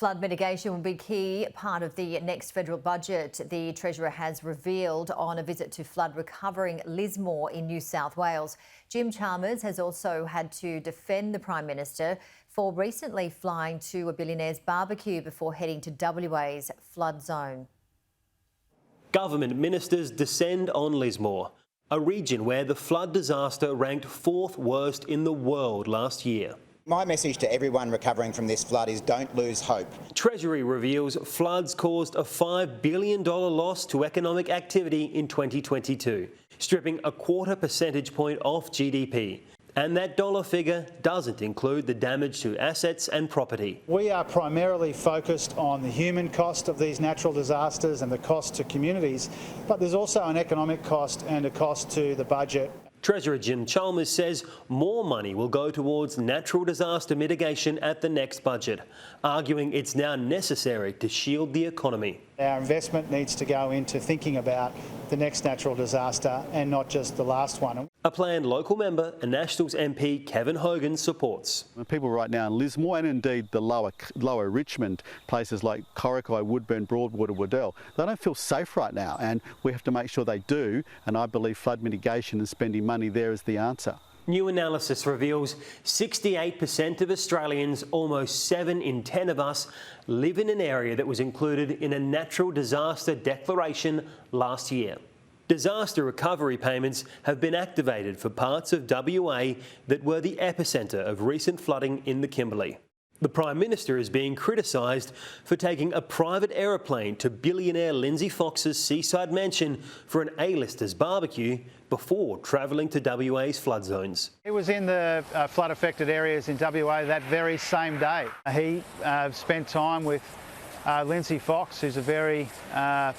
Flood mitigation will be a key part of the next federal budget. The Treasurer has revealed on a visit to flood recovering Lismore in New South Wales. Jim Chalmers has also had to defend the Prime Minister for recently flying to a billionaire's barbecue before heading to WA's flood zone. Government ministers descend on Lismore, a region where the flood disaster ranked 4th worst in the world last year. My message to everyone recovering from this flood is don't lose hope. Treasury reveals floods caused a $5 billion loss to economic activity in 2022, stripping a 1/4 percentage point off GDP. And that dollar figure doesn't include the damage to assets and property. We are primarily focused on the human cost of these natural disasters and the cost to communities, but there's also an economic cost and a cost to the budget. Treasurer Jim Chalmers says more money will go towards natural disaster mitigation at the next budget, arguing it's now necessary to shield the economy. Our investment needs to go into thinking about the next natural disaster and not just the last one. A planned local member and Nationals MP Kevin Hogan supports. People right now in Lismore and indeed the lower Richmond, places like Corrickey, Woodburn, Broadwater, Waddell, they don't feel safe right now, and we have to make sure they do, and I believe flood mitigation and spending money there is the answer. New analysis reveals 68% of Australians, almost 7 in 10 of us, live in an area that was included in a natural disaster declaration last year. Disaster recovery payments have been activated for parts of WA that were the epicentre of recent flooding in the Kimberley. The Prime Minister is being criticised for taking a private aeroplane to billionaire Lindsay Fox's seaside mansion for an A-lister's barbecue before travelling to WA's flood zones. He was in the flood-affected areas in WA that very same day. He spent time with Lindsay Fox, who's a very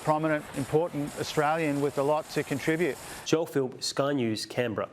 prominent, important Australian with a lot to contribute. Joel Philp, Sky News, Canberra.